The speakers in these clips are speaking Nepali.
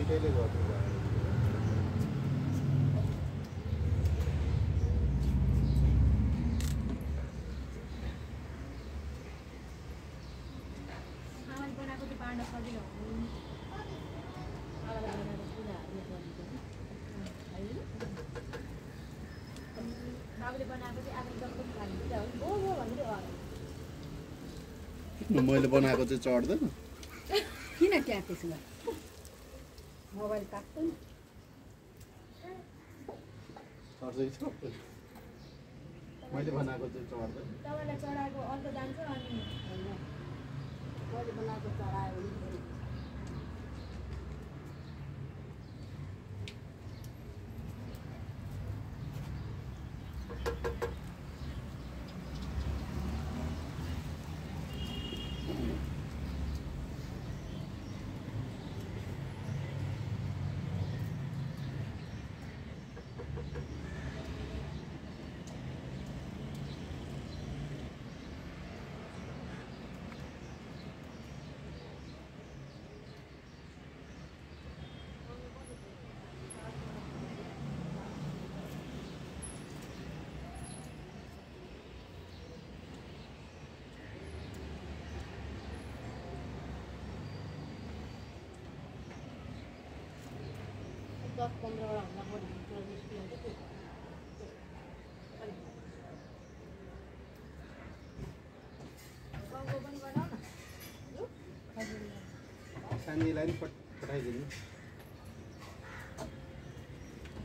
दुईटैले गर्नु मैले बनाएको चाहिँ चढ्दैन किन त्यहाँ त्यसो गरे मोबाइल काट्दैन चढ्दैछ मैले बनाएको चाहिँ चढ्दैन तपाईँलाई चढाएको अर्को जान्छ अनि मैले बनाएको चढायो भने दस 15 भन्दा बढी निस्किन्छ त्यो गाउँको पनि बनाऊ न सानीलाई पनि पठाइदिनु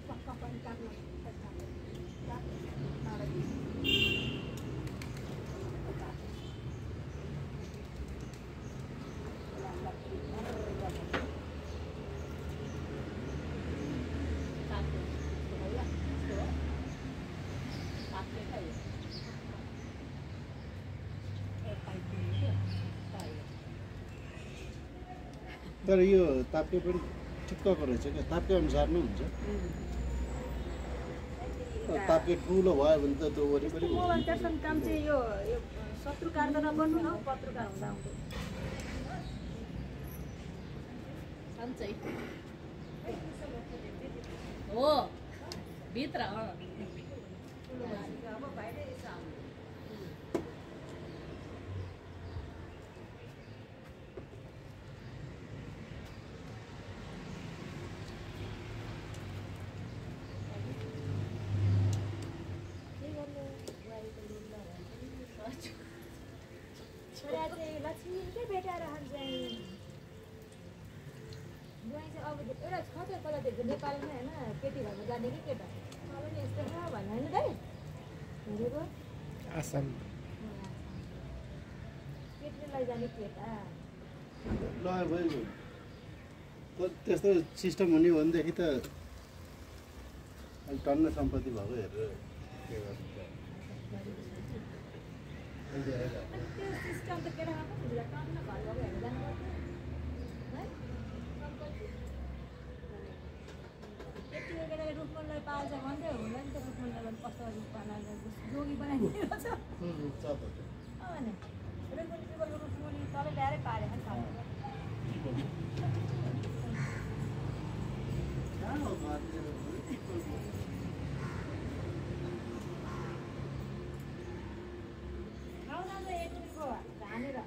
पक्का पनि काट्नु तर यो ताप्के पनि ठिक्कको रहेछ क्या ताप्के अनुसार नै हुन्छ ताप्के ठुलो भयो भने त त्यो वरिपरि मोबाइल दर्शन काम चाहिँ यो शत्रुकार त नबन्नु न पत्रकार हुँदा हुँदै सन्चै हो भित्र अब भाइले यसो लक्ष्मीकै बेटा रहन्छ बुवाई चाहिँ अब एउटा छ त्यो कता त्यो नेपालमा होइन केटी घरमा जाने कि केटा पनि यस्तो छ भन्नु होइन दाइ हेरेको आसाम केटीलाई जाने केटा ल भयो त्यस्तो सिस्टम हुने हो भनेदेखि त अलिक टन्न सम्पत्ति भएको हेरेर के गर्नु त्यो सिस्टम त केटामा पनि हुन्छ टन्न घर गएको हेरेर जानुपर्छ है केटीले केटाले रुखमनलाई पाल्छ भन्दै हुँदैन नि त रुखमनलाई पनि कस्तो रुखमनलाई जोगी बनाइदिएको छ भने रुखमनी तलै ल्याएरै पारे धानेर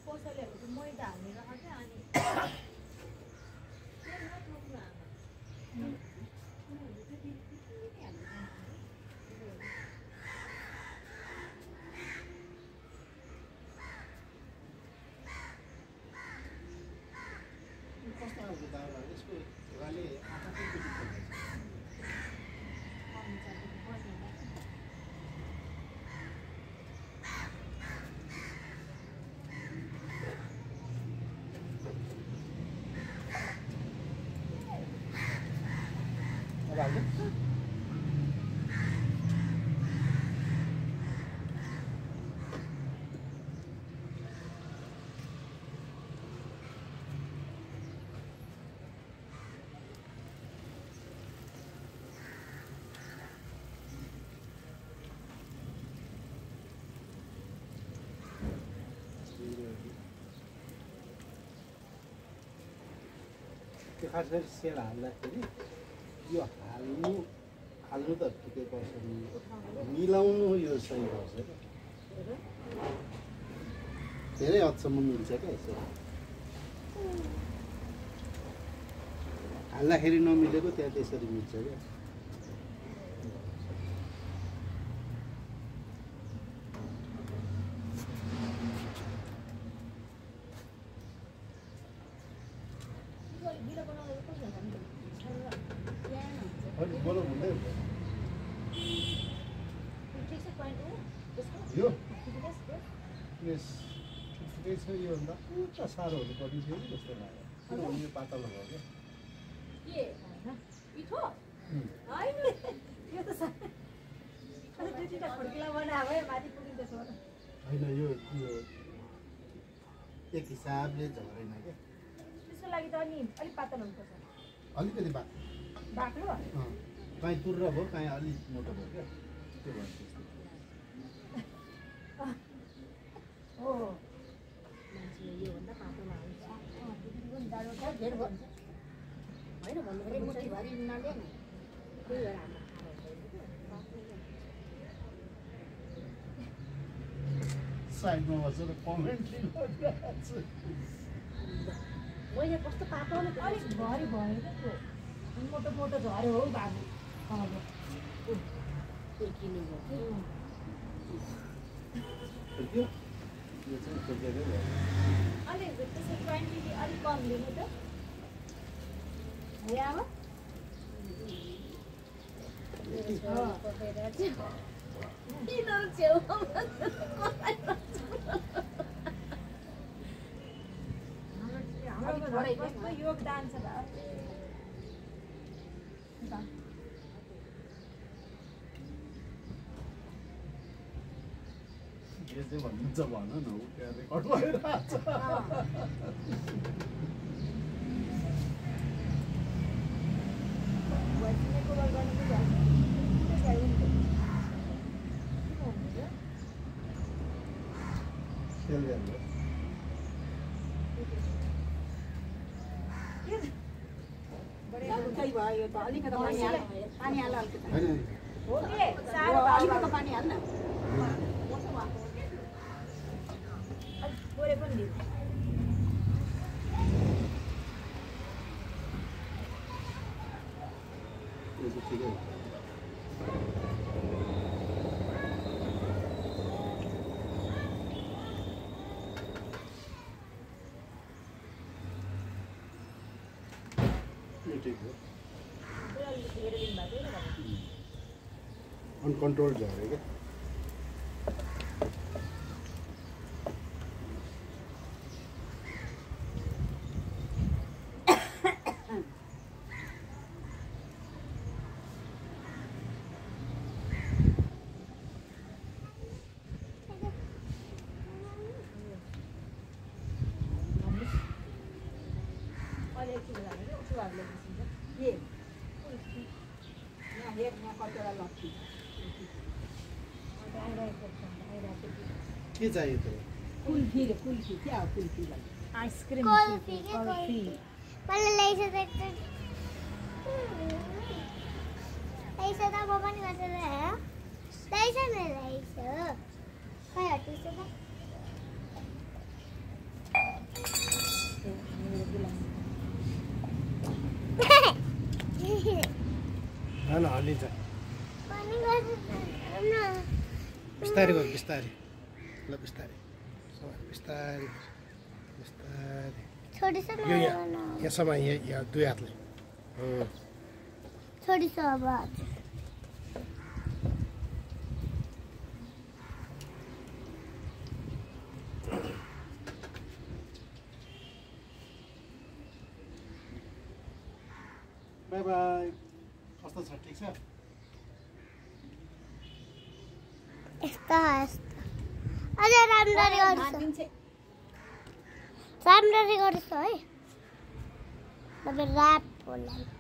पसलेहरूको चाहिँ मैदा हाल्ने रहेछ अनि कस्तो खालको दाल हो यसको ढुवाले आँखा पनि त्यो खास गरी सेल हाल्दाखेरि यो हाल्नु त ठिकै पर्छ नि मिलाउनु यो सही पर्छ क्या धेरै हदसम्म मिल्छ क्या यसो हाल्दाखेरि नमिलेको त्यहाँ त्यसरी मिल्छ क्या बोलो हुँदै यो यस ठिकै छ योभन्दा पुरा साह्रो हुनुपर्ने थियो जस्तो लाग्यो किनभने यो पातलो भयो क्या होइन यो एक हिसाबले झरेन क्या त्यसको लागि त अनि अलिक पातलो हुनुपर्छ अलिकति बाक्लो कहीँ तुर्र भयो कहीँ अलिक मोटो भयो क्या त्यो भयो त्यस्तो हो मान्छेले योभन्दा पातलो हाल्छ धेरै भयो होइन भन्दाखेरि मुठीभरि नले न त्यही भएर हाम्रो खाना साइडमा बसेर कमेन्ट लिइरहेको छु मैले कस्तो पातलो अलिक भरि भयो क्या त्यो मोटो मोटो झऱ्यो हो बाबु अब किन्नु भयो यो चाहिँ खोजेकै भयो अलिक त्यसको क्वान्टिटी अलिक कम लिनु त है अब हाम्रो योगदान छ के चाहिँ भन्नुहुन्छ भन न ऊ त्यहाँ रेकर्ड भइरहेको छ भयो त अलिकति पानी हाल अलिकति हो के साह्रो अलिकति पानी हाल्न बोरे पनि दिनु यो चाहिँ ठिकै हो अनकन्ट्रोल झऱ्यो क्या के चाहियो त कुल्फी क्या हो कुल्फी आइसक्रिम कुल्फी मलाई ल्याइसकेको ल्याइस त म पनि गर्छु ल ल्याइस न ल्याइस खै हटिस त ल हल्लिन्छ पनि गर्छु न बिस्तारै गर बिस्तारै ल बिस्तारै बिस्तारै बिस्तारै छोडिस न यसमा यहाँ दुई हातले छोडिस अब बाई बाई कस्तो छ ठिक छ यस्ता अझ राम्ररी गर्छु राम्ररी गर्छु है अब ऱ्याप होला